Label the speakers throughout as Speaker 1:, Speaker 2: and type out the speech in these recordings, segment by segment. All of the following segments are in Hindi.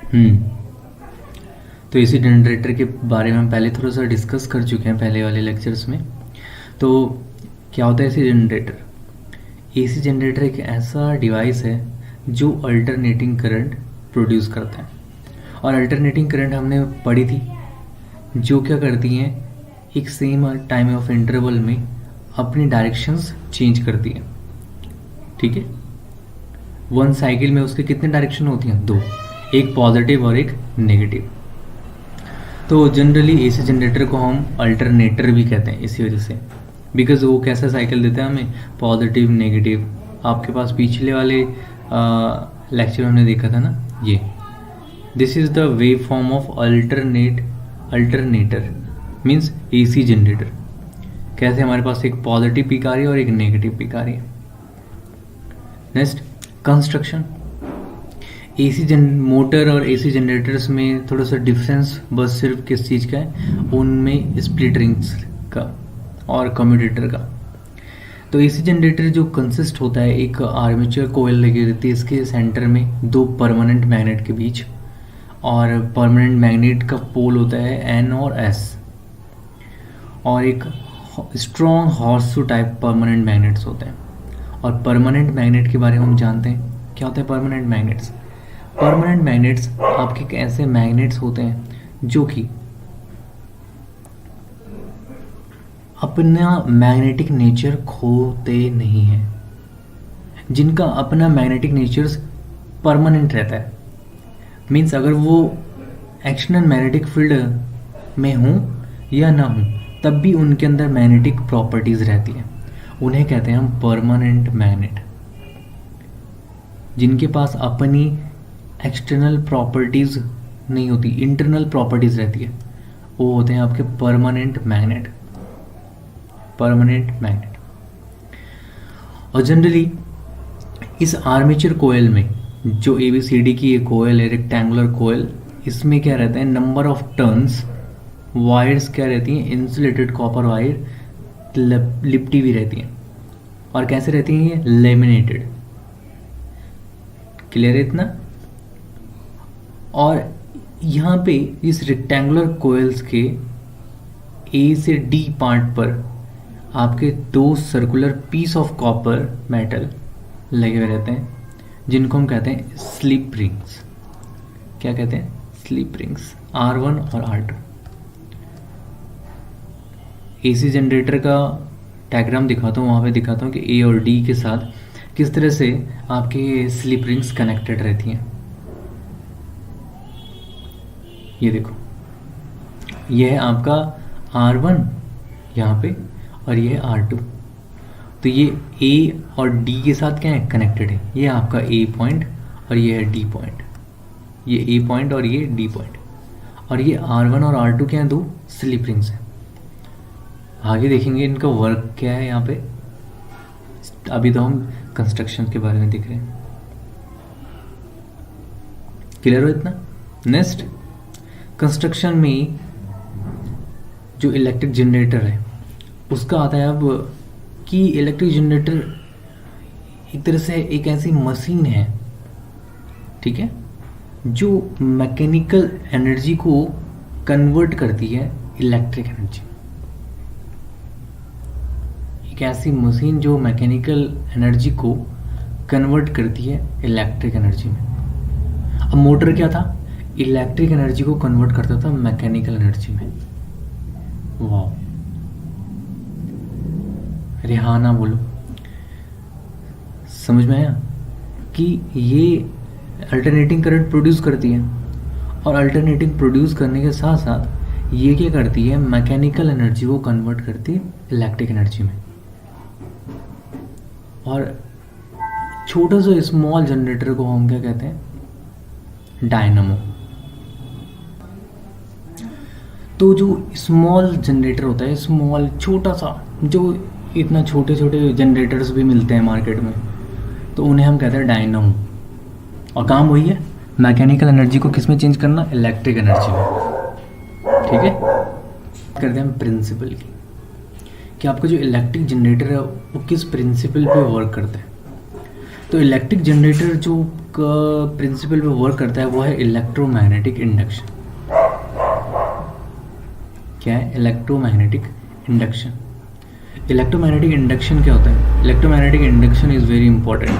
Speaker 1: हम्म तो एसी जनरेटर के बारे में हम पहले थोड़ा सा डिस्कस कर चुके हैं पहले वाले लेक्चर्स में। तो क्या होता है एसी जनरेटर? एसी जनरेटर एक ऐसा डिवाइस है जो अल्टरनेटिंग करंट प्रोड्यूस करता है। और अल्टरनेटिंग करंट हमने पढ़ी थी, जो क्या करती हैं, एक सेम टाइम ऑफ इंटरवल में अपनी डायरेक्शंस चेंज करती है। ठीक है, वन साइकिल में उसके कितने डायरेक्शन होती हैं? दो, एक पॉजिटिव और एक नेगेटिव। तो जनरली एसी जनरेटर को हम अल्टरनेटर भी कहते हैं इसी वजह से, बिकॉज वो कैसा साइकिल देता है हमें, पॉजिटिव नेगेटिव। आपके पास पिछले वाले लेक्चर में हमने देखा था ना, ये this is the wave form of alternator means AC generator. कैसे हमारे पास एक पॉजिटिव पीक आ रही है और एक नेगेटिव पीक आ रही है। Next, construction. एसी मोटर और एसी जनरेटर्स में थोड़ा सा डिफरेंस बस सिर्फ किस चीज़ का है, उनमें स्प्लिट रिंग्स का और कम्यूटेटर का। तो एसी जनरेटर जो कंसिस्ट होता है, एक आर्मेचर कोयल लगी रहती है इसके सेंटर में दो परमानेंट मैग्नेट के बीच, और परमानेंट मैग्नेट का पोल होता है एन और एस, और एक strong horseshoe type permanent magnets होते हैं। और परमानेंट मैग्नेट के बारे में हम जानते हैं क्या होता है परमानेंट मैग्नेट्स। परमानेंट मैग्नेट्स आपके ऐसे मैग्नेट्स होते हैं जो कि अपना मैग्नेटिक नेचर खोते नहीं हैं, जिनका अपना मैग्नेटिक नेचर परमानेंट रहता है। मीन्स अगर वो एक्सटर्नल मैग्नेटिक फील्ड में हूँ या ना हूँ, तब भी उनके अंदर मैग्नेटिक प्रॉपर्टीज रहती हैं। उन्हें कहते हैं हम परमानेंट मैग्नेट। जिनके पास अपनी एक्सटर्नल प्रॉपर्टीज नहीं होती, इंटरनल प्रॉपर्टीज रहती है, वो होते हैं आपके परमानेंट मैग्नेट। Permanent magnet. और जनरली इस आर्मेचर कोयल में, जो ABCD की ये कोयल है, रेक्टेंगुलर कोयल, इसमें क्या रहता है, नंबर ऑफ टर्न्स वायर्स क्या रहती हैं, इंसुलेटेड कॉपर वायर लिपटी हुई रहती हैं। और कैसे रहती हैं ये, लेमिनेटेड। क्लियर है इतना? और यहाँ पे इस रेक्टेंगुलर कोयल्स के A से D पार्ट पर आपके दो circular piece of copper metal लगे हुए रहते हैं, जिनको हम कहते हैं स्लिप रिंग्स। क्या कहते हैं? स्लिप रिंग्स, R1 और R2। एसी जनरेटर का डायग्राम दिखाता हूँ, वहाँ पे दिखाता हूँ कि A और D के साथ किस तरह से आपके स्लिप रिंग्स कनेक्टेड रहती हैं। ये देखो, ये है आपका R1 यहाँ पे, और ये है R2। तो ये A और D के साथ क्या है, कनेक्टेड है। ये आपका A पॉइंट और ये है D पॉइंट, ये A पॉइंट और ये D पॉइंट। और ये R1 और R2 क्या है, दो स्लिप रिंग्स हैं। आगे देखेंगे इनका वर्क क्या है यहाँ पे। अभी तो हम कंस्ट्रक्शन के बारे में देख रहे हैं। क्लियर हो इतना? नेक्स्ट, कंस्ट्रक्शन में जो इलेक्ट्रिक जनरेटर है उसका आता है अब, कि इलेक्ट्रिक जनरेटर एक तरह से एक ऐसी मशीन है, ठीक है, जो मैकेनिकल एनर्जी को कन्वर्ट करती है इलेक्ट्रिक एनर्जी। एक ऐसी मशीन जो मैकेनिकल एनर्जी को कन्वर्ट करती है इलेक्ट्रिक एनर्जी में। अब मोटर क्या था, इलेक्ट्रिक एनर्जी को कन्वर्ट करता था मैकेनिकल एनर्जी में। वाह, रिहाना बोलो, समझ में आया कि ये अल्टरनेटिंग करंट प्रोड्यूस करती है, और अल्टरनेटिंग प्रोड्यूस करने के साथ साथ ये क्या करती है, मैकेनिकल एनर्जी को कन्वर्ट करती है इलेक्ट्रिक एनर्जी में। और छोटा सा स्मॉल जनरेटर को हम क्या कहते हैं, डायनामो। तो जो स्मॉल जनरेटर होता है, स्मॉल छोटा सा, जो इतना छोटे छोटे जनरेटर्स भी मिलते हैं मार्केट में, तो उन्हें हम कहते हैं डायनामो। और काम वही है, मैकेनिकल एनर्जी को किस में चेंज करना, इलेक्ट्रिक एनर्जी में। ठीक है, करते हैं हम प्रिंसिपल की, कि आपका जो इलेक्ट्रिक जनरेटर है वो किस प्रिंसिपल पे वर्क करता है। तो इलेक्ट्रिक जनरेटर जो प्रिंसिपल पे वर्क करता है वो है इलेक्ट्रोमैग्नेटिक इंडक्शन। क्या है? Electromagnetic induction. इलेक्ट्रोमैग्नेटिक इंडक्शन क्या होता है? Electromagnetic induction is very important.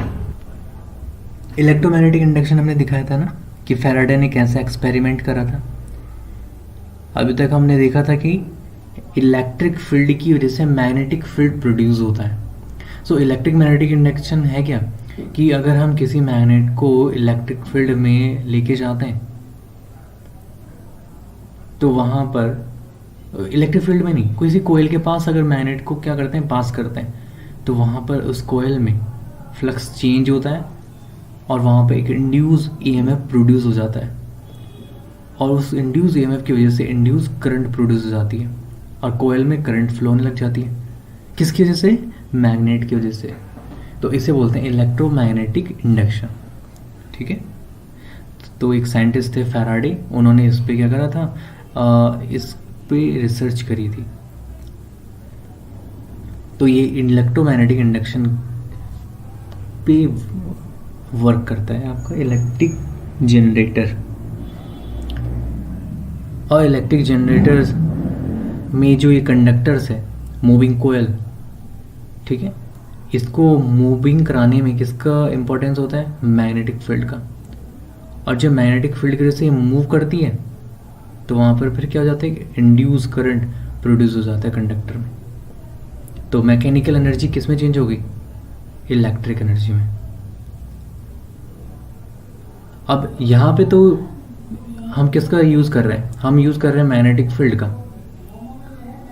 Speaker 1: Electromagnetic induction हमने दिखाया था ना कि फैराडे ने कैसे एक्सपेरिमेंट करा था। अभी तक हमने देखा था कि इलेक्ट्रिक फील्ड की वजह से मैग्नेटिक फील्ड प्रोड्यूस होता है। सो इलेक्ट्रिक मैग्नेटिक इंडक्शन है क्या कि अगर हम किसी मैग्नेट को इलेक्ट्रिक फील्ड में लेके जाते हैं तो वहाँ पर इलेक्ट्रिक फील्ड में नहीं, किसी कोयल के पास अगर मैग्नेट को क्या करते हैं, पास करते हैं, तो वहाँ पर उस कोयल में फ्लक्स चेंज होता है और वहाँ पर एक इंड्यूस ईएमएफ प्रोड्यूस हो जाता है और उस इंड्यूस ईएमएफ की वजह से इंड्यूस करंट प्रोड्यूस हो जाती है और कोयल में करंट फ्लो होने लग जाती है। किसकी वजह से? मैग्नेट की वजह से। तो इसे बोलते हैं इलेक्ट्रोमैग्नेटिक इंडक्शन। ठीक है। तो एक साइंटिस्ट थे फैराडे, उन्होंने इस पे क्या करा था, इस पे रिसर्च करी थी। तो ये इलेक्ट्रोमैग्नेटिक इंडक्शन पे वर्क करता है आपका इलेक्ट्रिक जनरेटर। और इलेक्ट्रिक जनरेटर्स में जो ये कंडक्टर्स है, मूविंग कोयल, ठीक है, इसको मूविंग कराने में किसका इंपॉर्टेंस होता है? मैग्नेटिक फील्ड का। और जब मैग्नेटिक फील्ड की वजह से मूव करती है तो वहाँ पर फिर क्या हो जाता है कि इंड्यूस करंट प्रोड्यूस हो जाता है कंडक्टर में। तो मैकेनिकल एनर्जी किस में चेंज होगी? इलेक्ट्रिक एनर्जी में। अब यहाँ पे तो हम किसका यूज़ कर रहे हैं? हम यूज़ कर रहे हैं मैग्नेटिक फील्ड का।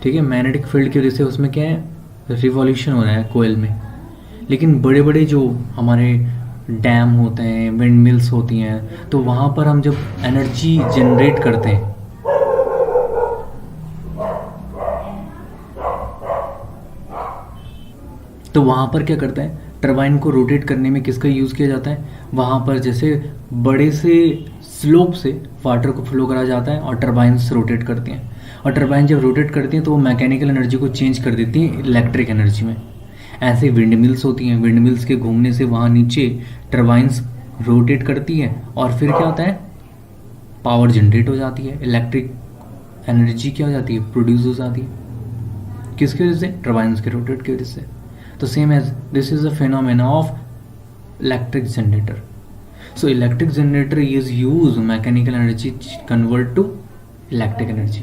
Speaker 1: ठीक है, मैग्नेटिक फील्ड की वजह से उसमें क्या है, रिवॉल्यूशन हो रहा है कोयल में। लेकिन बड़े बड़े जो हमारे डैम होते हैं, विंड मिल्स होती हैं, तो वहाँ पर हम जब एनर्जी जनरेट करते हैं तो वहाँ पर क्या करते हैं, टरबाइन को रोटेट करने में किसका यूज़ किया जाता है? वहाँ पर जैसे बड़े से स्लोप से वाटर को फ्लो करा जाता है और टरबाइंस रोटेट करती हैं। और टरबाइन जब रोटेट करती हैं तो वो मैकेनिकल एनर्जी को चेंज कर देती हैं इलेक्ट्रिक एनर्जी में। ऐसे विंड मिल्स होती हैं, विंड मिल्स के घूमने से वहाँ नीचे टरबाइंस रोटेट करती है और फिर क्या होता है, पावर जनरेट हो जाती है, इलेक्ट्रिक एनर्जी क्या हो जाती है, प्रोड्यूस हो जाती है। किसकी वजह से? टरबाइंस के रोटेट की वजह से। तो same as this is a phenomena of electric generator. So electric generator is use mechanical energy convert to electric energy.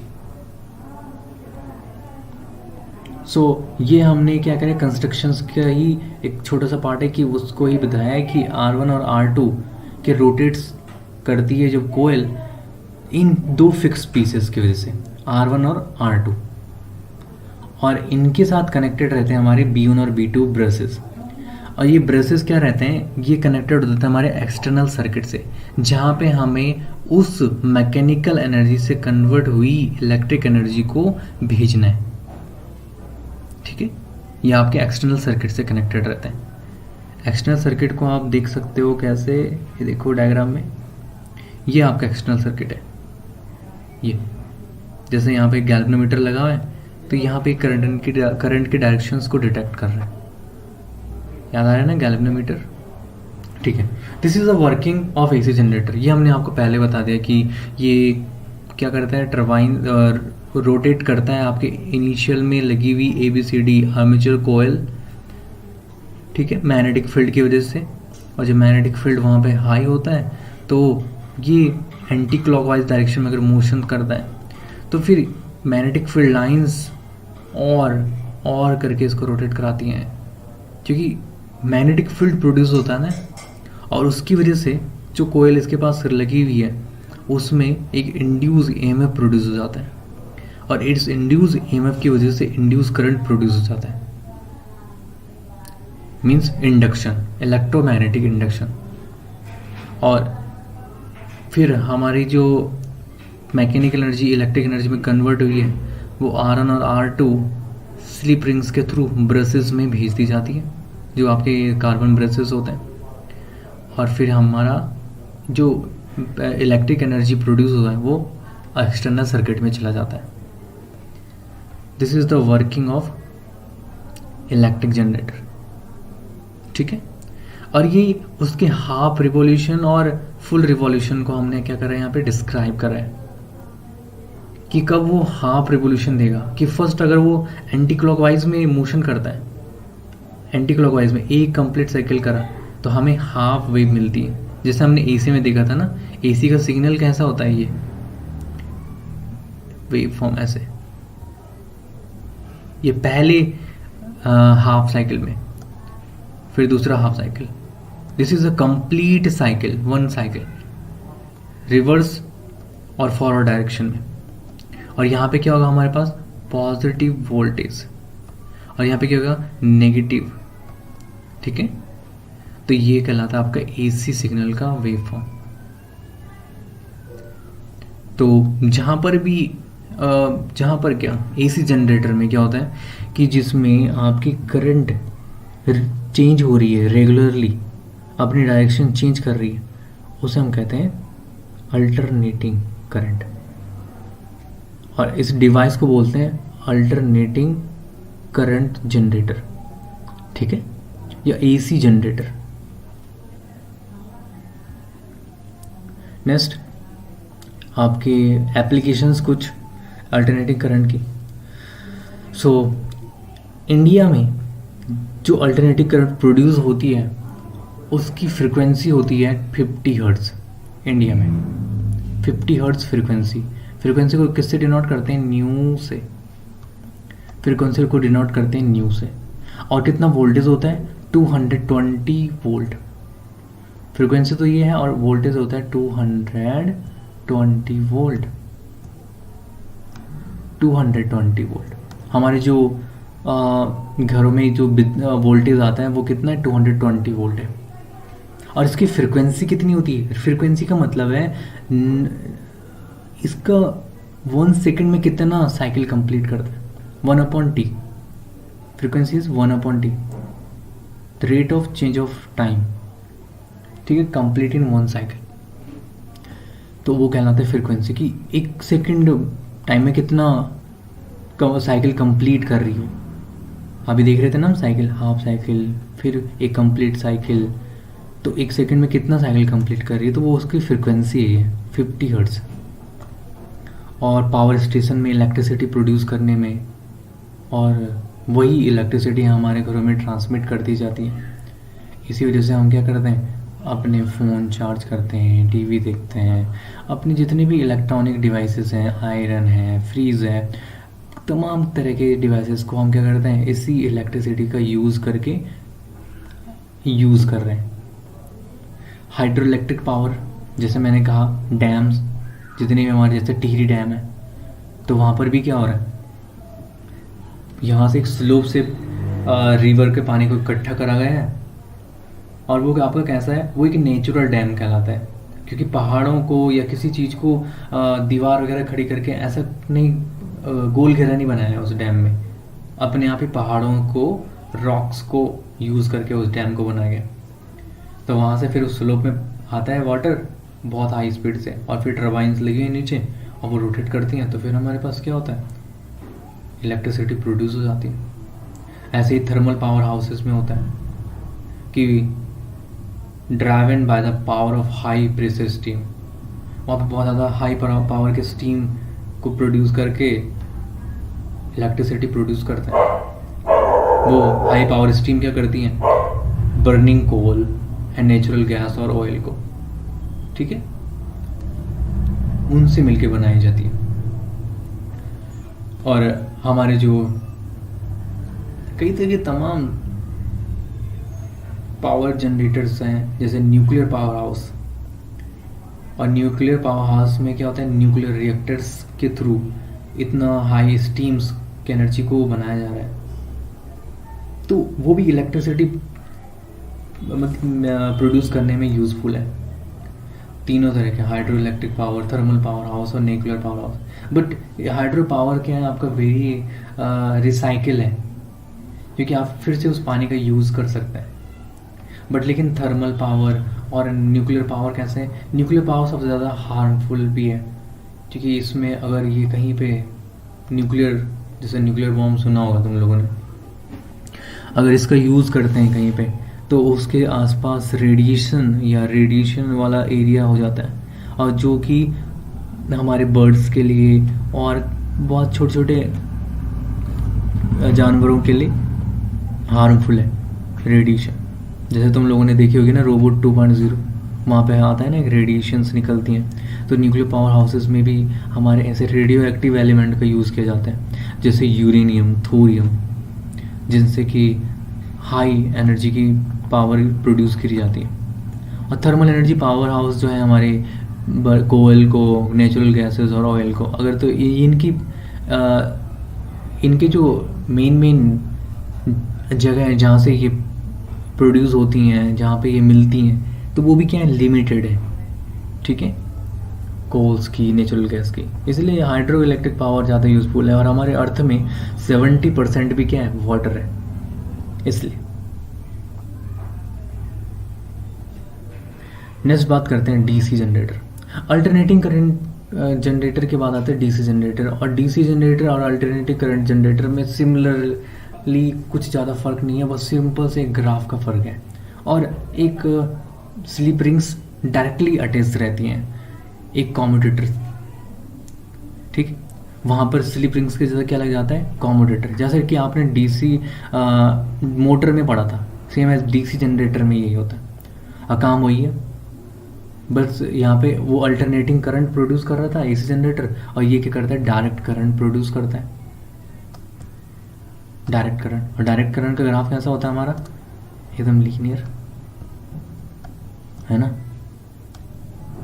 Speaker 1: So ये हमने क्या करें, कंस्ट्रक्शंस का ही एक छोटा सा पार्ट है कि उसको ही बताया है कि R1 और R2 के रोटेट्स करती है जब कोयल इन दो फिक्स पीसेस की वजह से, R1 और R2, और इनके साथ कनेक्टेड रहते हैं हमारे B1 और B2 ब्रशेस। और ये ब्रेसेस क्या रहते हैं, ये कनेक्टेड होते हैं हमारे एक्सटर्नल सर्किट से, जहाँ पे हमें उस मैकेनिकल एनर्जी से कन्वर्ट हुई इलेक्ट्रिक एनर्जी को भेजना है। ठीक है, ये आपके एक्सटर्नल सर्किट से कनेक्टेड रहते हैं। एक्सटर्नल सर्किट को आप देख सकते हो कैसे, ये देखो डायग्राम में, ये आपका एक्सटर्नल सर्किट है। ये जैसे यहाँ पे गैल्वेनोमीटर लगा हुआ है तो यहाँ पे करंट के डायरेक्शंस को डिटेक्ट कर रहा है। याद आ रहा है ना गैल्वेनोमीटर? ठीक है, this is a working of AC generator. ये हमने आपको पहले बता दिया कि ये क्या करता है, टरबाइन रोटेट करता है आपके इनिशियल में लगी हुई ABCD आर्मेचर कोयल, ठीक है, मैग्नेटिक फील्ड की वजह से। और जब मैग्नेटिक फील्ड वहाँ पे हाई होता है तो ये एंटी क्लॉकवाइज डायरेक्शन में अगर मोशन करता है तो फिर मैग्नेटिक फील्ड लाइंस और करके इसको रोटेट कराती हैं, क्योंकि मैग्नेटिक फील्ड प्रोड्यूस होता है ना, और उसकी वजह से जो कोयल इसके पास लगी हुई है उसमें एक इंड्यूस EMF प्रोड्यूस हो जाता है और इस इंड्यूस EMF की वजह से इंड्यूस करंट प्रोड्यूस हो जाता है, मींस इंडक्शन, इलेक्ट्रोमैग्नेटिक इंडक्शन। और फिर हमारी जो मैकेनिकल एनर्जी इलेक्ट्रिक एनर्जी में कन्वर्ट हुई है वो R1 और R2 स्लिप रिंग्स के थ्रू ब्रशेस में भेज दी जाती है, जो आपके कार्बन ब्रशेस होते हैं। और फिर हमारा जो इलेक्ट्रिक एनर्जी प्रोड्यूस हुआ है वो एक्सटर्नल सर्किट में चला जाता है। This is the working of electric generator. ठीक है, और ये उसके हाफ रिवॉल्यूशन और फुल रिवॉल्यूशन को हमने क्या करा है यहाँ पे डिस्क्राइब करा है कि कब वो हाफ रिवॉल्यूशन देगा, कि फर्स्ट अगर वो एंटी क्लॉकवाइज में मोशन करता है, एंटी क्लॉकवाइज में एक कंप्लीट साइकिल करा तो हमें हाफ वेव मिलती है। जैसे हमने एसी में देखा था ना, एसी का सिग्नल कैसा होता है, ये वेव फॉर्म ऐसे, ये पहले हाफ साइकिल में, फिर दूसरा half cycle, this is a complete cycle, one cycle reverse और फॉरवर्ड डायरेक्शन में। और यहाँ पे क्या होगा हमारे पास पॉजिटिव वोल्टेज, और यहाँ पे क्या होगा नेगेटिव, ठीक है। तो ये कहलाता है आपका एसी सिग्नल का वेव फॉर्म। तो जहाँ पर क्या एसी जनरेटर में क्या होता है कि जिसमें आपकी करंट चेंज हो रही है रेगुलरली, अपनी डायरेक्शन चेंज कर रही है, उसे हम कहते हैं अल्टरनेटिंग करंट। और इस डिवाइस को बोलते हैं अल्टरनेटिंग करंट जनरेटर, ठीक है, या एसी जनरेटर। नेक्स्ट आपके एप्लीकेशंस कुछ अल्टरनेटिंग करंट की। सो इंडिया में जो अल्टरनेटिव करंट प्रोड्यूस होती है उसकी फ्रीक्वेंसी होती है 50 हर्ट्ज। इंडिया में 50 हर्ट्ज फ्रीक्वेंसी को किससे डिनोट करते हैं, न्यू से, फ्रीक्वेंसी को डिनोट करते हैं न्यू से। और कितना वोल्टेज होता है, 220 वोल्ट। फ्रीक्वेंसी तो ये है और वोल्टेज होता है 220 वोल्ट। 220 वोल्ट हमारे जो घरों में जो वोल्टेज आता है वो कितना है, 220 वोल्ट है। और इसकी फ्रीक्वेंसी कितनी होती है, फ्रीक्वेंसी का मतलब है इसका 1 सेकेंड में कितना साइकिल कंप्लीट करता है, 1/t। Frequency is 1/t, the rate of change of time, ठीक है, कंप्लीट इन 1 साइकिल। तो वो कहलाता है फ्रीक्वेंसी की 1 सेकेंड टाइम में कितना साइकिल कंप्लीट कर रही हो। अभी देख रहे थे ना हम साइकिल, हाफ साइकिल, फिर एक कंप्लीट साइकिल, तो 1 सेकेंड में कितना साइकिल कंप्लीट कर रही है, तो वो उसकी फ्रीक्वेंसी है 50 हर्ट्ज। और पावर स्टेशन में इलेक्ट्रिसिटी प्रोड्यूस करने में, और वही इलेक्ट्रिसिटी हमारे घरों में ट्रांसमिट कर दी जाती है। इसी वजह से हम क्या करते हैं, अपने फ़ोन चार्ज करते हैं, टीवी देखते हैं, अपने जितने भी इलेक्ट्रॉनिक डिवाइसेस हैं, आयरन है, फ्रीज है, तमाम तरह के डिवाइसेस को हम क्या करते हैं, इसी इलेक्ट्रिसिटी का यूज़ करके यूज़ कर रहे हैं। हाइड्रो इलेक्ट्रिक पावर, जैसे मैंने कहा, डैम्स जितने भी हमारे, जैसे टिहरी डैम है, तो वहाँ पर भी क्या हो रहा है, यहाँ से एक स्लोप से रिवर के पानी को इकट्ठा करा गया है। और वो आपका कैसा है, वो एक नेचुरल डैम कहलाता है, क्योंकि पहाड़ों को या किसी चीज़ को दीवार वगैरह खड़ी करके ऐसा नहीं, गोल घेरा नहीं बनाया है उस डैम में, अपने आप ही पहाड़ों को, रॉक्स को यूज़ करके उस डैम को बनाया गया। तो वहाँ से फिर उस स्लोप में आता है वाटर बहुत हाई स्पीड से, और फिर टर्बाइंस लगी हुई नीचे और वो रोटेट करती हैं, तो फिर हमारे पास क्या होता है, इलेक्ट्रिसिटी प्रोड्यूस हो जाती है। ऐसे ही थर्मल पावर हाउसेस में होता है कि driven by the power of high pressure steam, वहाँ पे बहुत ज़्यादा हाई पावर के स्टीम को प्रोड्यूस करके इलेक्ट्रिसिटी प्रोड्यूस करते हैं। वो हाई पावर स्टीम क्या करती हैं, burning coal and natural gas और ऑयल को, ठीक है, उनसे मिलके बनाई जाती है। और हमारे जो कई तरह के तमाम पावर जनरेटर्स हैं, जैसे न्यूक्लियर पावर हाउस, और न्यूक्लियर पावर हाउस में क्या होता है, न्यूक्लियर रिएक्टर्स के थ्रू इतना हाई स्टीम्स की एनर्जी को बनाया जा रहा है, तो वो भी इलेक्ट्रिसिटी प्रोड्यूस करने में यूज़फुल है। तीनों तरह के, hydro electric power, thermal power house और nuclear power house. But hydro power क्या है, आपका वेरी रिसाइकिल है, क्योंकि आप फिर से उस पानी का यूज़ कर सकते हैं। बट लेकिन थर्मल पावर और न्यूक्लियर पावर कैसे है, न्यूक्लियर पावर सबसे ज़्यादा हार्मफुल भी है, क्योंकि इसमें अगर ये कहीं पे न्यूक्लियर, जैसे न्यूक्लियर बॉम्ब सुना होगा तुम लोगों ने, अगर इसका यूज़ करते हैं कहीं पे, तो उसके आसपास रेडिएशन या रेडिएशन वाला एरिया हो जाता है, और जो कि हमारे बर्ड्स के लिए और बहुत छोटे छोटे जानवरों के लिए हार्मफुल है रेडिएशन। जैसे तुम लोगों ने देखी होगी ना रोबोट 2.0, वहाँ पे आता है ना एक रेडिएशंस निकलती हैं। तो न्यूक्लियर पावर हाउसेस में भी हमारे ऐसे रेडियो एक्टिव एलिमेंट का यूज़ किया जाता है, जैसे यूरेनियम, थोरियम, जिनसे कि हाई एनर्जी की पावर प्रोड्यूस करी जाती है। और थर्मल एनर्जी पावर हाउस जो है हमारे कोयल को, नेचुरल गैसेस और ऑयल को, अगर तो इनके जो मेन जगह है जहाँ से ये प्रोड्यूस होती हैं, जहाँ पे ये मिलती हैं, तो वो भी क्या है, लिमिटेड है, ठीक है, कोल्स की, नेचुरल गैस की। इसलिए हाइड्रो इलेक्ट्रिक पावर ज़्यादा यूज़फुल है। और हमारे अर्थ में 70% भी क्या है, वाटर है। इसलिए नेक्स्ट बात करते हैं DC generator. Alternating current generator के बाद आते हैं डीसी जनरेटर। और डीसी जनरेटर और अल्टरनेटिंग करंट जनरेटर में सिमिलरली कुछ ज़्यादा फ़र्क नहीं है, बस सिंपल से एक ग्राफ का फ़र्क है। और एक स्लिप रिंग्स डायरेक्टली अटैच रहती हैं एक कॉम्यूटेटर, ठीक। वहाँ पर स्लिप रिंग्स के जैसा क्या लग जाता है, कॉम्यूटेटर, जैसे कि आपने डीसी मोटर में पढ़ा था, सेम एज डीसी जनरेटर में यही होता है। काम वही है, बस यहाँ पे वो अल्टरनेटिंग करंट प्रोड्यूस कर रहा था एसी जनरेटर, और ये क्या करता है, डायरेक्ट करंट प्रोड्यूस करता है, डायरेक्ट करंट। और डायरेक्ट करंट का ग्राफ कैसा होता है हमारा, एकदम लीनियर, है ना।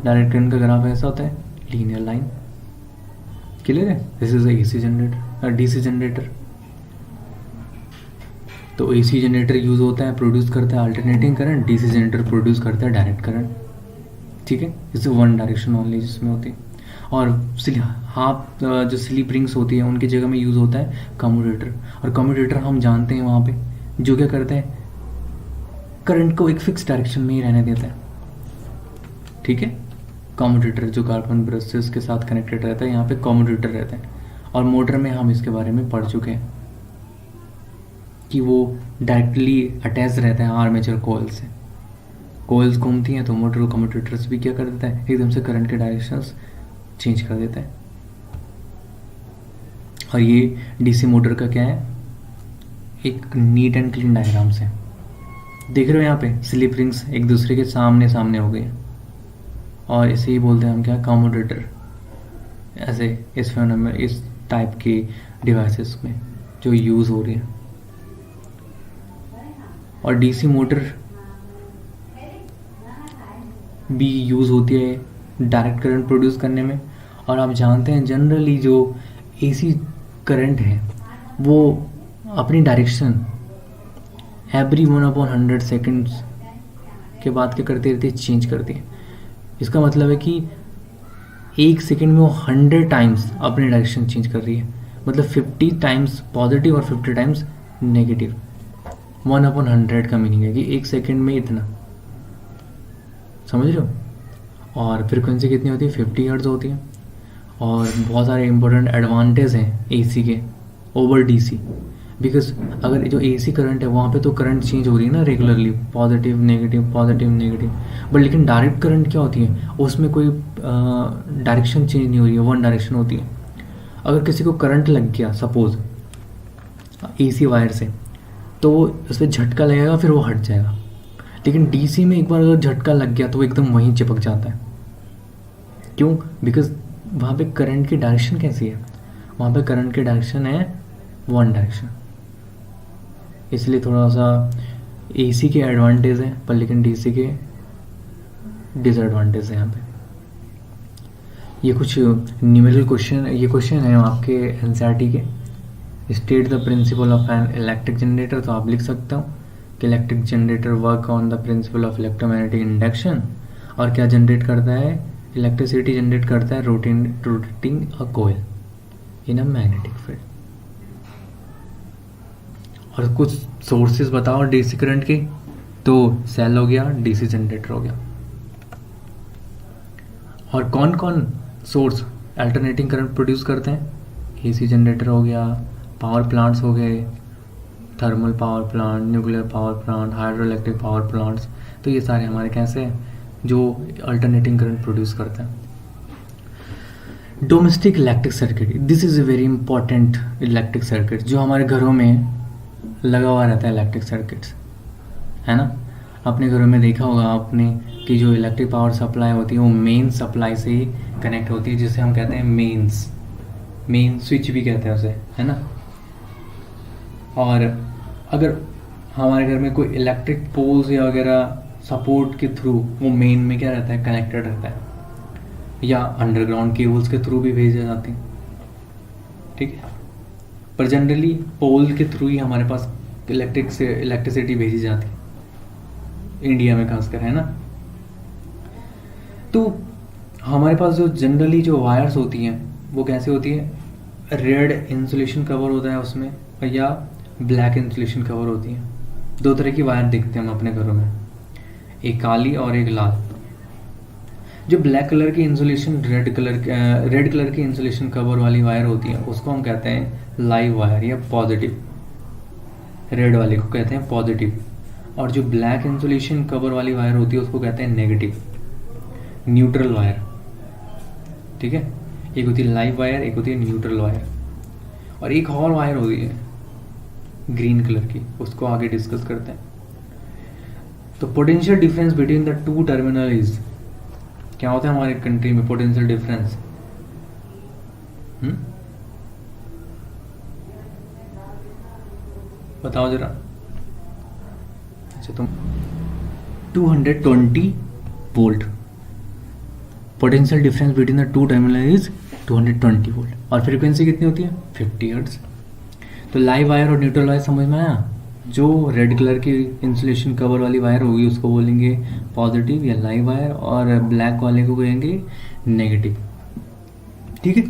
Speaker 1: डायरेक्ट करंट का ग्राफ ऐसा होता है, लीनियर लाइन। क्लियर है। This is AC generator, DC generator. तो एसी जनरेटर यूज होता है, प्रोड्यूस करता है alternating current, DC generator produce करता है डायरेक्ट करंट, ठीक है। इसे वन डायरेक्शन ओनली जिसमें होती है। और हाफ जो स्लीप रिंग्स होती है उनकी जगह में यूज़ होता है कम्यूटेटर। और कम्यूटेटर हम जानते हैं वहाँ पे जो क्या करता है, करंट को एक फिक्स डायरेक्शन में ही रहने देता है, ठीक है। कम्यूटेटर जो कार्बन ब्रशेस के साथ कनेक्टेड रहता है, यहाँ पे कम्यूटेटर रहता है। और मोटर में हम इसके बारे में पढ़ चुके हैं कि वो डायरेक्टली अटैच रहता है आर्मेचर कोयल से। कोयल्स घूमती हैं तो मोटर कम्यूटेटर्स भी क्या कर देता है, एकदम से करंट के डायरेक्शंस चेंज कर देता है। और ये डीसी मोटर का क्या है, एक नीट एंड क्लीन डायग्राम से देख रहे हो। यहाँ पे स्लिप रिंग्स एक दूसरे के सामने सामने हो गए, और इसे ही बोलते हैं हम क्या, कम्यूटेटर। ऐसे इस फिनोमेनन, इस टाइप के डिवाइसेस में जो यूज़ हो रही है। और डीसी मोटर भी यूज़ होती है डायरेक्ट करंट प्रोड्यूस करने में। और आप जानते हैं जनरली जो एसी करंट है वो अपनी डायरेक्शन एवरी 1/100 सेकेंड्स के बाद क्या करती रहती है, चेंज करती है। इसका मतलब है कि एक सेकेंड में वो 100 टाइम्स अपनी डायरेक्शन चेंज कर रही है, मतलब 50 टाइम्स पॉजिटिव और 50 टाइम्स नेगेटिव। 1/100 का मीनिंग है कि एक सेकेंड में इतना, समझ रहे हो। और फ्रिक्वेंसी कितनी होती है, 50 हर्ट्ज होती है। और बहुत सारे इंपॉर्टेंट एडवांटेज हैं एसी के ओवर डीसी, बिकॉज अगर जो एसी करंट है वहाँ पे तो करंट चेंज हो रही है ना regularly, positive negative positive negative. But लेकिन डायरेक्ट करंट क्या होती है, उसमें कोई डायरेक्शन चेंज नहीं हो रही है, वन डायरेक्शन होती है। अगर किसी को करंट लग गया सपोज एसी वायर से, तो उस पर झटका लगेगा, फिर वो हट जाएगा। लेकिन डीसी में एक बार अगर झटका लग गया तो वो एकदम वहीं चिपक जाता है। क्यों, बिकॉज वहाँ पे करंट की डायरेक्शन कैसी है, वहाँ पे करंट की डायरेक्शन है वन डायरेक्शन। इसलिए थोड़ा सा एसी के एडवांटेज है, पर लेकिन डीसी के डिसएडवांटेज है यहाँ पे। ये कुछ न्यूमेरिकल क्वेश्चन, ये क्वेश्चन है आपके एनसीईआरटी के। State the principle of an electric generator, तो आप लिख सकते हो कि electric generator work on the principle of electromagnetic induction. और क्या जनरेट करता है, इलेक्ट्रिसिटी जनरेट करता है rotating a coil in a magnetic field. और कुछ सोर्सेज बताओ डीसी करंट के, तो सेल हो गया, डीसी जनरेटर हो गया। और कौन कौन सोर्स अल्टरनेटिंग करंट प्रोड्यूस करते हैं, एसी जनरेटर हो गया, पावर प्लांट्स हो गए, thermal power plant, nuclear power plant, hydro electric power plants, तो ये सारे हमारे कैसे हैं जो अल्टरनेटिंग करंट प्रोड्यूस करते हैं। Domestic electric circuit, this is a very important electric circuit जो हमारे घरों में लगा हुआ रहता है। इलेक्ट्रिक सर्किट्स है ना, अपने घरों में देखा होगा आपने कि जो इलेक्ट्रिक पावर सप्लाई होती है वो मेन सप्लाई से कनेक्ट होती है, जिसे हम कहते हैं मेन स्विच भी कहते हैं उसे, है ना। और अगर हमारे घर में कोई इलेक्ट्रिक पोल्स या वगैरह सपोर्ट के थ्रू वो मेन में क्या रहता है, कनेक्टेड रहता है, या अंडरग्राउंड केबल्स के थ्रू भी भेजे जाती हैं, ठीक है। पर जनरली पोल के थ्रू ही हमारे पास इलेक्ट्रिसिटी भेजी जाती है इंडिया में खासकर, है ना। तो हमारे पास जो जनरली जो वायर्स होती हैं वो कैसे होती है, रेड इंसुलेशन कवर होता है उसमें, या ब्लैक इंसुलेशन कवर होती है। दो तरह की वायर दिखते हैं हम अपने घरों में, एक काली और एक लाल। जो ब्लैक कलर की इंसुलेशन रेड कलर की इंसुलेशन कवर वाली वायर होती है उसको हम कहते हैं लाइव वायर या पॉजिटिव, रेड वाले को कहते हैं पॉजिटिव। और जो ब्लैक इंसुलेशन कवर वाली वायर होती है उसको कहते हैं नेगेटिव, न्यूट्रल वायर, ठीक है। एक होती है लाइव वायर, एक होती है न्यूट्रल वायर, और एक और वायर होती है ग्रीन कलर की, उसको आगे डिस्कस करते हैं। तो potential difference between the two terminal is, क्या होता है हमारे कंट्री में पोटेंशियल डिफरेंस, बताओ जरा। अच्छा तुम 220 volt, potential difference between the two terminal is 220 volt, और फ्रीक्वेंसी कितनी होती है 50 हर्ट्ज। तो लाइव वायर और न्यूट्रल वायर समझ में आया। जो रेड कलर की इंसुलेशन कवर वाली वायर होगी उसको बोलेंगे पॉजिटिव या लाइव वायर, और ब्लैक वाले को कहेंगे नेगेटिव, ठीक है।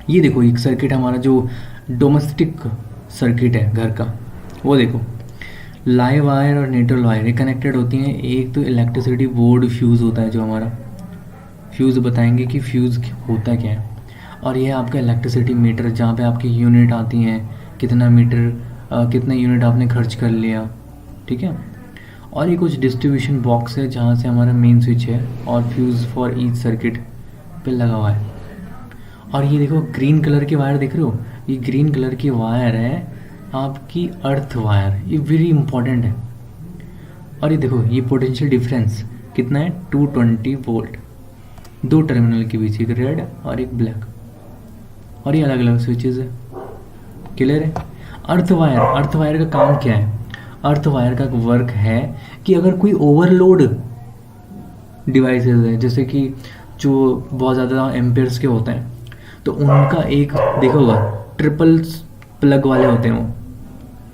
Speaker 1: ये देखो एक सर्किट हमारा जो डोमेस्टिक सर्किट है घर का, वो देखो लाइव वायर और न्यूट्रल वायर ये कनेक्टेड होती हैं। एक तो इलेक्ट्रिसिटी बोर्ड फ्यूज़ होता है, जो हमारा फ्यूज़ बताएंगे कि फ्यूज़ होता क्या है, और ये आपका इलेक्ट्रिसिटी मीटर जहाँ पे आपकी यूनिट आती हैं, कितना मीटर कितना यूनिट आपने खर्च कर लिया, ठीक है। और ये कुछ डिस्ट्रीब्यूशन बॉक्स है जहाँ से हमारा मेन स्विच है और फ्यूज़ फॉर ईच सर्किट पे लगा हुआ है। और ये देखो ग्रीन कलर की वायर देख रहे हो, ये ग्रीन कलर की वायर है आपकी अर्थ वायर, ये वेरी इंपॉर्टेंट है। और ये देखो ये पोटेंशियल डिफरेंस कितना है 220 वोल्ट, दो टर्मिनल के बीच, एक रेड और एक ब्लैक, और ये अलग अलग स्विचेस है, क्लियर है। अर्थ वायर का काम क्या है, अर्थ वायर का वर्क है कि अगर कोई ओवरलोड डिवाइसेस है, जैसे कि जो बहुत ज़्यादा एम्पेयर्स के होते हैं, तो उनका एक देखा होगा ट्रिपल प्लग वाले होते हैं,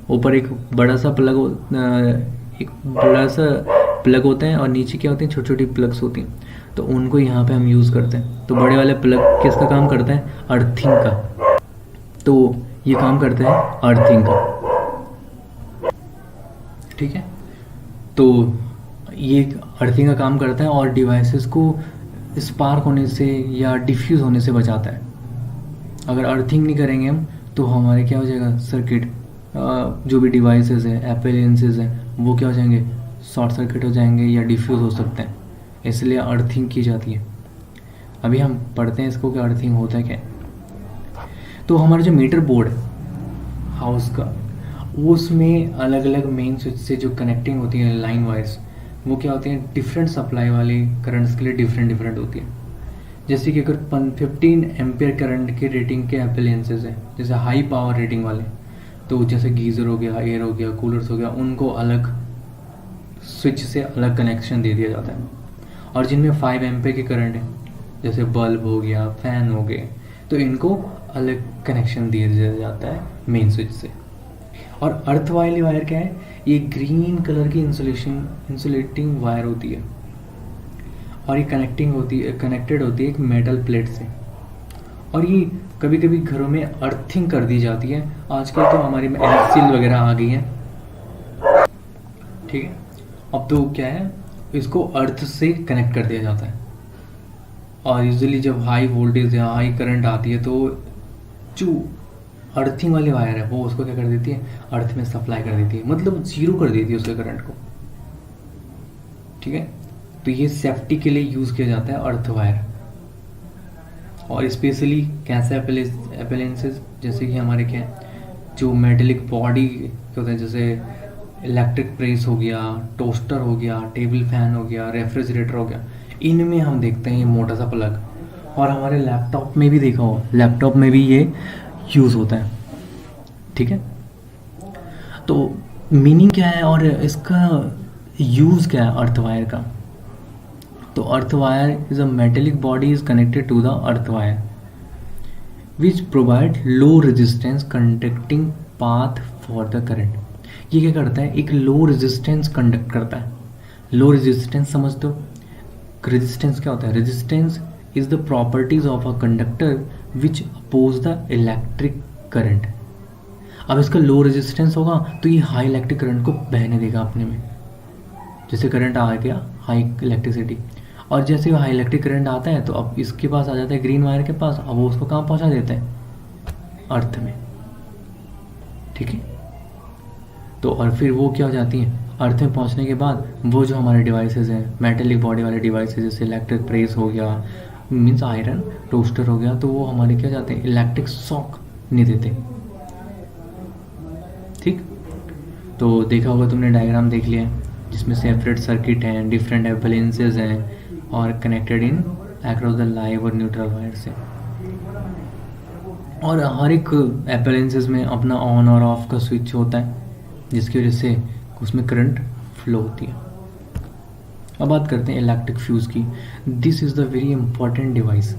Speaker 1: वो ऊपर एक बड़ा सा प्लग होता है और नीचे क्या होती हैं छोटी छोटी प्लग्स होती हैं, तो उनको यहाँ पे हम यूज़ करते हैं। तो बड़े वाले प्लग किसका काम करता है, अर्थिंग का, तो ये काम करता है अर्थिंग का, ठीक है। तो ये अर्थिंग का काम करता है और डिवाइसेस को स्पार्क होने से या डिफ्यूज़ होने से बचाता है। अगर अर्थिंग नहीं करेंगे हम तो हमारे क्या हो जाएगा सर्किट, जो भी डिवाइसेस है एप्लायंसेस हैं वो क्या हो जाएंगे, शॉर्ट सर्किट हो जाएंगे या डिफ्यूज़ हो सकते हैं, इसलिए अर्थिंग की जाती है। अभी हम पढ़ते हैं इसको कि अर्थिंग होता है क्या। तो हमारा जो मीटर बोर्ड है हाउस का, उसमें अलग अलग मेन स्विच से जो कनेक्टिंग होती है लाइन वायर्स, वो क्या होती हैं डिफरेंट सप्लाई वाले करंट्स के लिए डिफरेंट होती है। जैसे कि अगर 15 एम्पियर करंट के रेटिंग के एप्लायंसेस हैं, जैसे हाई पावर रेटिंग वाले, तो जैसे गीज़र हो गया, एयर हो गया, कूलर्स हो गया, उनको अलग स्विच से अलग कनेक्शन दे दिया जाता है। और जिनमें 5 एम्पियर के करंट है, जैसे बल्ब हो गया, फैन हो गए, तो इनको अलग कनेक्शन दिया जाता है मेन स्विच से। और अर्थ वाली वायर क्या है, ये ग्रीन कलर की इंसुलेटिंग वायर होती है, और ये कनेक्टेड होती है एक मेटल प्लेट से, और ये कभी कभी घरों में अर्थिंग कर दी जाती है। आजकल तो हमारे में एनसीएल वगैरह आ गई है, ठीक है। अब तो क्या है, इसको अर्थ से कनेक्ट कर दिया जाता है, और यूजुअली जब हाई वोल्टेज या हाई करंट आती है तो जो अर्थिंग वाली वायर है वो उसको क्या कर देती है, अर्थ में सप्लाई कर देती है, मतलब जीरो कर देती है उसके करंट को। ठीक है, तो ये सेफ्टी के लिए यूज़ किया जाता है अर्थ वायर। और स्पेशली कैसे अप्लायंसेस जैसे कि हमारे क्या है, जो मेटेलिक बॉडी के होते हैं, जैसे इलेक्ट्रिक प्रेस हो गया, टोस्टर हो गया, टेबल फैन हो गया, रेफ्रिजरेटर हो गया, इनमें हम देखते हैं ये मोटा सा प्लग। और हमारे लैपटॉप में भी देखा हो, लैपटॉप में भी ये यूज़ होता है। ठीक है, तो मीनिंग क्या है और इसका यूज़ क्या है अर्थ वायर का। तो earth wire is a metallic body is connected to the earth wire which provide low resistance conducting path for the current. ये क्या करता है, एक लो रेजिस्टेंस कंडक्ट करता है। लो रेजिस्टेंस समझ दो, रेजिस्टेंस क्या होता है, resistance is the properties of a conductor which oppose the electric current. अब इसका लो रेजिस्टेंस होगा तो ये हाई इलेक्ट्रिक करंट को बहने देगा अपने में। जैसे करंट आ गया हाई इलेक्ट्रिसिटी, और जैसे हाई इलेक्ट्रिक करंट आता है तो अब इसके पास आ जाता है ग्रीन वायर के पास, अब वो उसको कहाँ पहुँचा देता है, अर्थ में। ठीक है, तो और फिर वो क्या हो जाती हैं, अर्थ में पहुंचने के बाद वो जो हमारे डिवाइसेस हैं, मेटेलिक बॉडी वाले डिवाइसेस, जैसे इलेक्ट्रिक प्रेस हो गया, मीन्स आयरन टोस्टर हो गया, तो वो हमारे क्या जाते हैं, इलेक्ट्रिक शॉक नहीं देते। ठीक, तो देखा होगा तुमने, डायग्राम देख लिया जिसमें सेपरेट सर्किट हैं, डिफरेंट एप्लायंसेस हैं और connected in across the live और न्यूट्रल वायर से। और हर एक एप्लायंसेस में अपना ऑन और ऑफ का स्विच होता है जिसकी वजह से उसमें करंट फ्लो होती है। अब बात करते हैं इलेक्ट्रिक फ्यूज़ की। This is the very important device.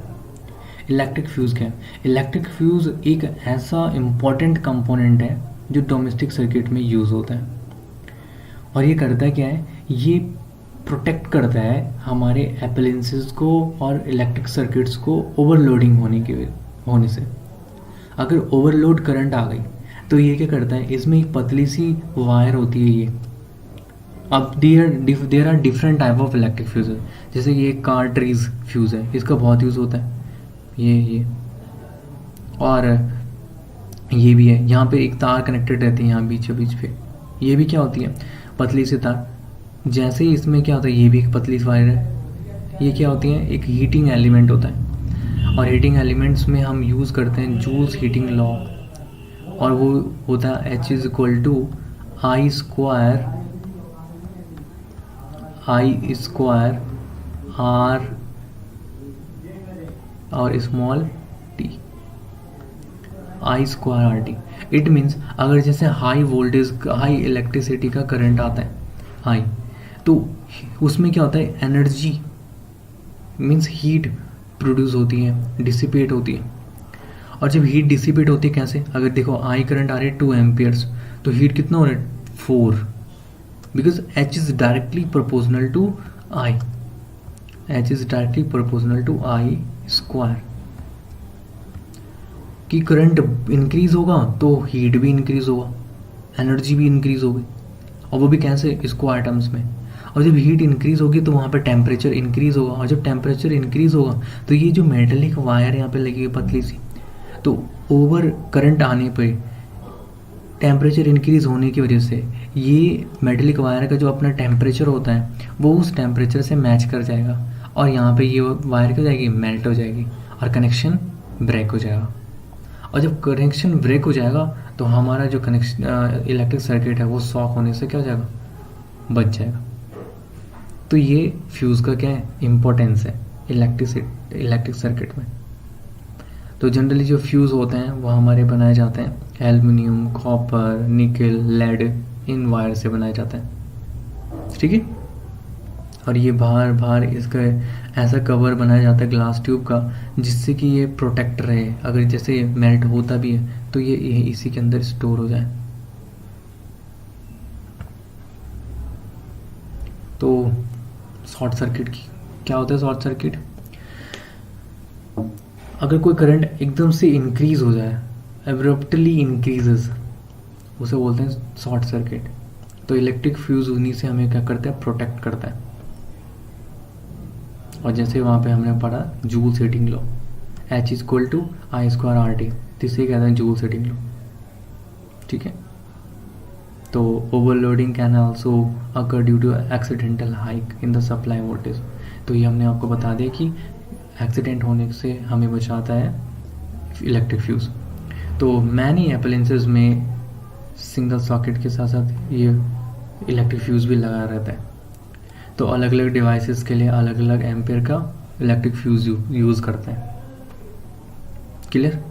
Speaker 1: Electric fuse क्या है, इलेक्ट्रिक फ्यूज़ एक ऐसा इम्पॉर्टेंट कंपोनेंट है जो डोमेस्टिक सर्किट में यूज़ होता है। और ये करता क्या है, ये प्रोटेक्ट करता है हमारे एप्लायंसेस को और इलेक्ट्रिक सर्किट्स को ओवरलोडिंग होने से। अगर ओवरलोड करंट आ गई तो ये क्या करता है, इसमें एक पतली सी वायर होती है ये। अब there are different type of electric fuse, जैसे ये कार्ट्रीज फ्यूज है, इसका बहुत यूज़ होता है, ये और ये भी है। यहाँ पे एक तार कनेक्टेड रहती है यहाँ बीच बीच पे, ये भी क्या होती है, पतली सी तार। जैसे ही इसमें क्या होता है, ये भी एक पतली सी वायर है, ये क्या होती है, एक हीटिंग एलिमेंट होता है। और हीटिंग एलिमेंट्स में हम यूज़ करते हैं जूल्स हीटिंग लॉ, और वो होता है H is equal to I square R और small T, I square R T. It means अगर जैसे हाई वोल्टेज, हाई इलेक्ट्रिसिटी का करंट आता है हाई, तो उसमें क्या होता है, एनर्जी मीन्स हीट प्रोड्यूस होती है, डिसिपेट होती है। और जब हीट डिसिपेट होती है कैसे, अगर देखो आई करंट आ रही है 2 एम्पियर्स, तो हीट कितना हो रहा है 4, because H is directly proportional to I, H is directly proportional to I square. कि करंट इंक्रीज होगा तो हीट भी इंक्रीज होगा, एनर्जी भी इंक्रीज होगी, और वो भी कैसे, स्क्वायर टर्म्स में। और जब हीट इंक्रीज होगी तो वहाँ पे टेम्परेचर इंक्रीज होगा, और जब टेम्परेचर इंक्रीज होगा तो ये जो मेटेलिक वायर यहाँ पे लगी है पतली सी, तो ओवर करंट आने पे टेम्परेचर इंक्रीज होने की वजह से ये मेटेलिक वायर का जो अपना टेम्परेचर होता है वो उस टेम्परेचर से मैच कर जाएगा, और यहाँ पे ये वायर क्या हो जाएगी, मेल्ट हो जाएगी, और कनेक्शन ब्रेक हो जाएगा। और जब कनेक्शन ब्रेक हो जाएगा तो हमारा जो कनेक्शन इलेक्ट्रिक सर्किट है वो शॉक होने से क्या हो जाएगा, बच जाएगा। तो ये फ्यूज़ का क्या है, इम्पोर्टेंस है इलेक्ट्रिक सर्किट में। तो जनरली जो फ्यूज़ होते हैं वो हमारे बनाए जाते हैं एल्युमिनियम, कॉपर, निकल, लेड, इन वायर से बनाया जाता है। ठीक है, और ये बाहर इसका ऐसा कवर बनाया जाता है ग्लास ट्यूब का, जिससे कि ये प्रोटेक्ट रहे, अगर जैसे मेल्ट होता भी है तो ये इसी के अंदर स्टोर हो जाए। तो शॉर्ट सर्किट की क्या होता है, शॉर्ट सर्किट अगर कोई करंट एकदम से इंक्रीज हो जाए, एब्रप्टली इंक्रीजेस, उसे बोलते हैं शॉर्ट सर्किट। तो इलेक्ट्रिक फ्यूज उन्हीं से हमें क्या करता है, प्रोटेक्ट करता है। और जैसे वहाँ पे हमने पढ़ा Joule's heating law, H is equal to I square R T, जिसे कहते हैं जूल सेटिंग लॉ। ठीक है, तो overloading can also occur due to accidental hike in the supply voltage. तो ये हमने आपको बता दिया कि एक्सीडेंट होने से हमें बचाता है इलेक्ट्रिक फ्यूज़। तो मैनी अप्लायंसेस में सिंगल सॉकेट के साथ साथ ये इलेक्ट्रिक फ्यूज़ भी लगा रहता है। तो अलग अलग डिवाइसेस के लिए अलग अलग एम्पेयर का इलेक्ट्रिक फ्यूज़ यूज़ करते हैं। क्लियर?